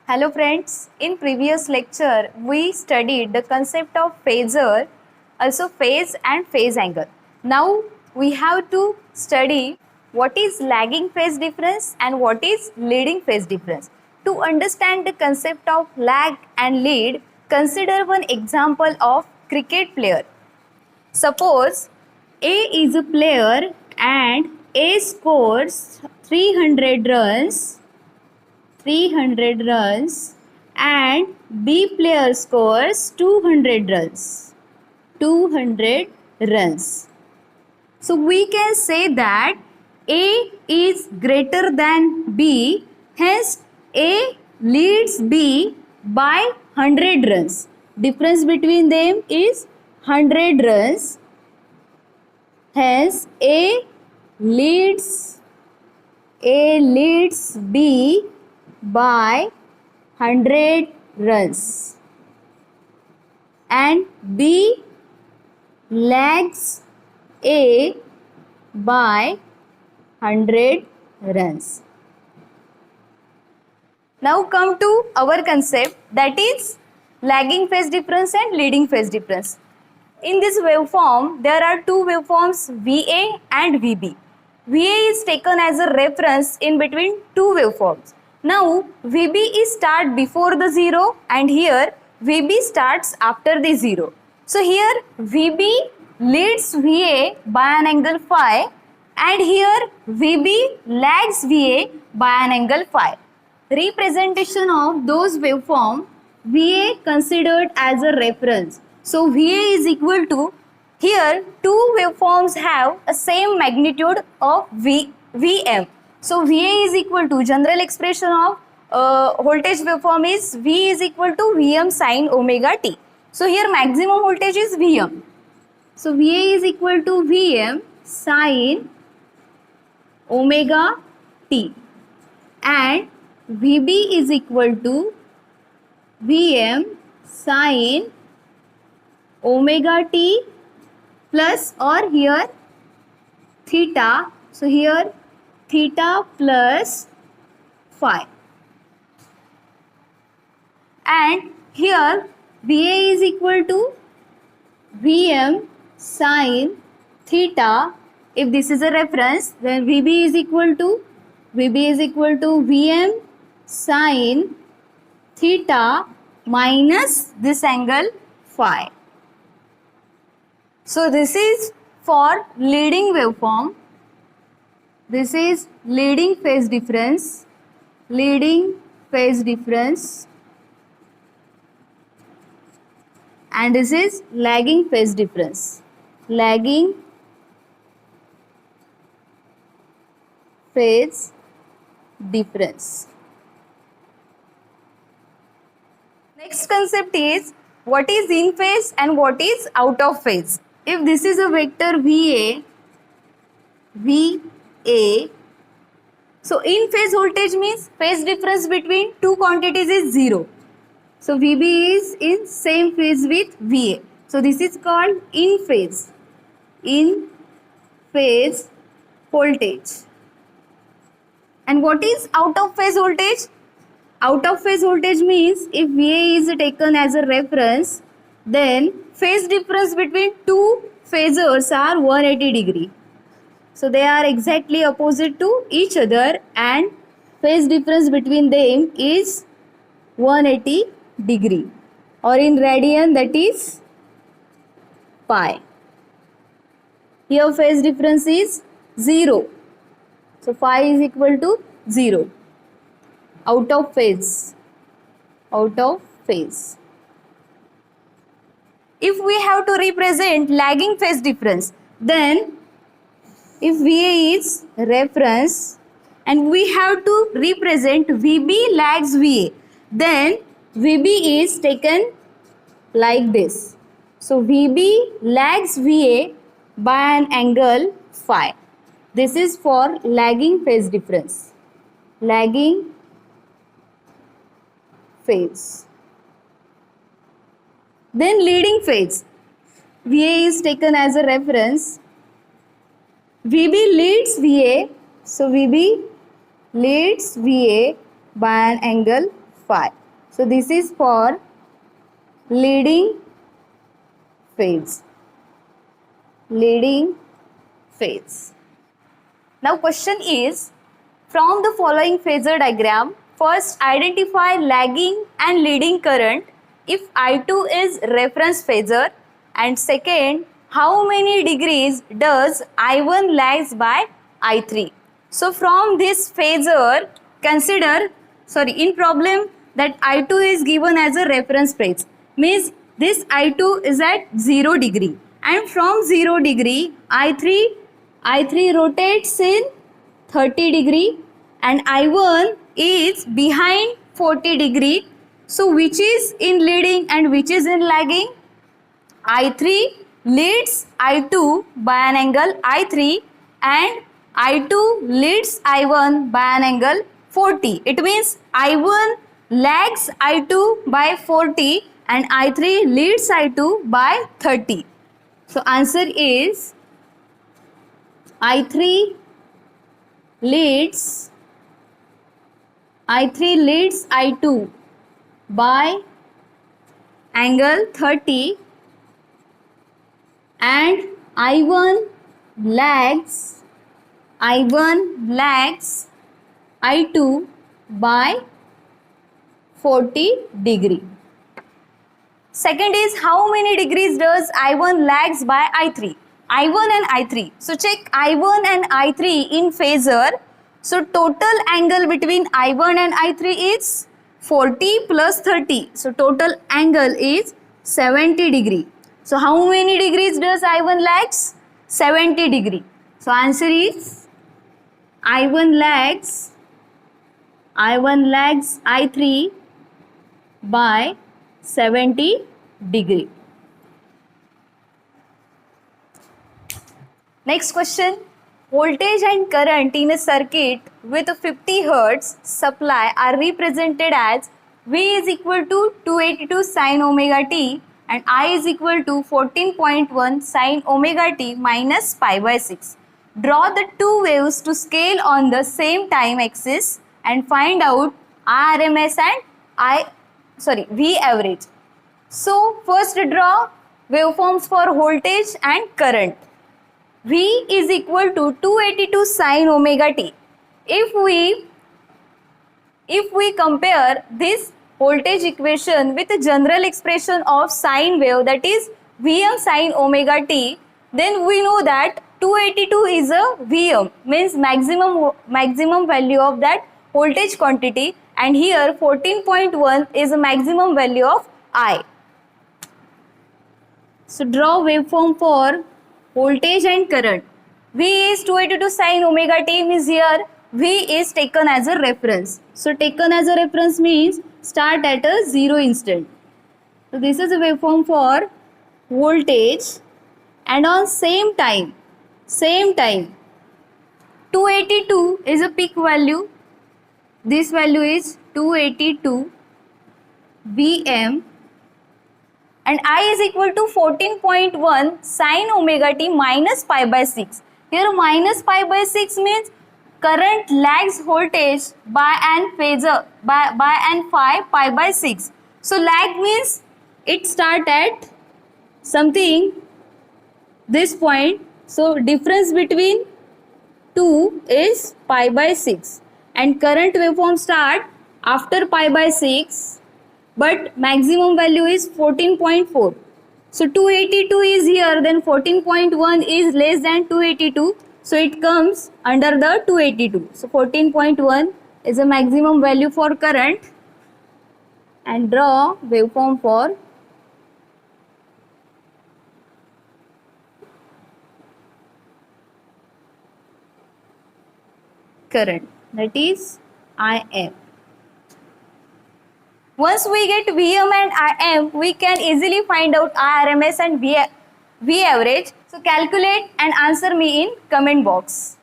Hello friends, in previous lecture we studied the concept of phasor, also phase and phase angle. Now we have to study what is lagging phase difference and what is leading phase difference. To understand the concept of lag and lead, consider one example of cricket player. Suppose A is a player and A scores 300 runs and B player scores 200 runs. 200 runs. So we can say that A is greater than B, hence A leads B by 100 runs. Difference between them is 100 runs. Hence leads A leads B by 100 runs and B lags A by 100 runs. Now come to our concept, that is lagging phase difference and leading phase difference. In this waveform, there are two waveforms VA and VB. VA is taken as a reference in between two waveforms. Now VB is start before the 0 and here VB starts after the 0. So here VB leads VA by an angle phi and here VB lags VA by an angle phi. Representation of those waveform VA considered as a reference. So VA is equal to, here two waveforms have a same magnitude of Vm. So VA is equal to, general expression of voltage waveform is V is equal to Vm sin omega t. So here maximum voltage is Vm. So VA is equal to Vm sin omega t and VB is equal to Vm sin omega t plus, or here theta, so here theta plus phi, and here VA is equal to Vm sin theta. If this is a reference, then VB is equal to Vm sin theta minus this angle phi. So this is for leading waveform. This is leading phase difference. And this is lagging phase difference. Lagging phase difference. Next concept is what is in phase and what is out of phase. If this is a vector VA, so in phase voltage means phase difference between two quantities is 0. So VB is in same phase with VA. So this is called in phase voltage. And what is out of phase voltage? Out of phase voltage means if VA is taken as a reference, then phase difference between two phasors are 180 degree. So they are exactly opposite to each other and phase difference between them is 180 degree, or in radian that is pi. Here phase difference is 0. So phi is equal to 0. Out of phase. If we have to represent lagging phase difference, then if VA is reference and we have to represent VB lags VA, then VB is taken like this. So VB lags VA by an angle phi. This is for lagging phase difference. Lagging phase. Then leading phase. VA is taken as a reference. VB leads VA. So VB leads VA by an angle phi. So this is for leading phase. Leading phase. Now question is, from the following phasor diagram, first identify lagging and leading current if I2 is reference phasor, and second, how many degrees does I1 lags by I3. So from this phasor, consider, in problem that I2 is given as a reference phase, means this I2 is at 0 degree, and from 0 degree I3 rotates in 30 degree and I1 is behind 40 degree. So which is in leading and which is in lagging? I3 leads I2 by an angle I3 and I2 leads I1 by an angle 40. It means I1 lags I2 by 40 and I3 leads I2 by 30. So answer is I3 leads I2 by angle 30 and I1 lags I2 by 40 degree. Second is, how many degrees does I1 lags by I3? I1 and I3. So check I1 and I3 in phasor. So total angle between I1 and I3 is 40 plus 30. So total angle is 70 degree. So how many degrees does I1 lags? 70 degree. So answer is I1 lags I3 by 70 degree. Next question. Voltage and current in a circuit with a 50 Hz supply are represented as V is equal to 282 sin omega t and I is equal to 14.1 sin omega t minus pi by 6. Draw the two waves to scale on the same time axis and find out RMS and V average. So first draw waveforms for voltage and current. V is equal to 282 sin omega t. If we compare this voltage equation with the general expression of sine wave, that is Vm sin omega t, then we know that 282 is a Vm, means maximum value of that voltage quantity, and here 14.1 is the maximum value of I. So draw waveform for voltage and current. V is 282 sin omega t, means here V is taken as a reference. So taken as a reference means start at a 0 instant. So this is a waveform for voltage, and on same time 282 is a peak value. This value is 282 Vm and I is equal to 14.1 sin omega t minus pi by 6. Here minus pi by 6 means current lags voltage by an phasor by an pi by 6. So lag means it start at something this point. So difference between 2 is pi by 6 and current waveform start after pi by 6, but maximum value is 14.4. So 282 is here, then 14.1 is less than 282. So it comes under the 282. So 14.1 is a maximum value for current, and draw waveform for current, that is Im. Once we get Vm and Im, we can easily find out RMS and V average. So calculate and answer me in comment box.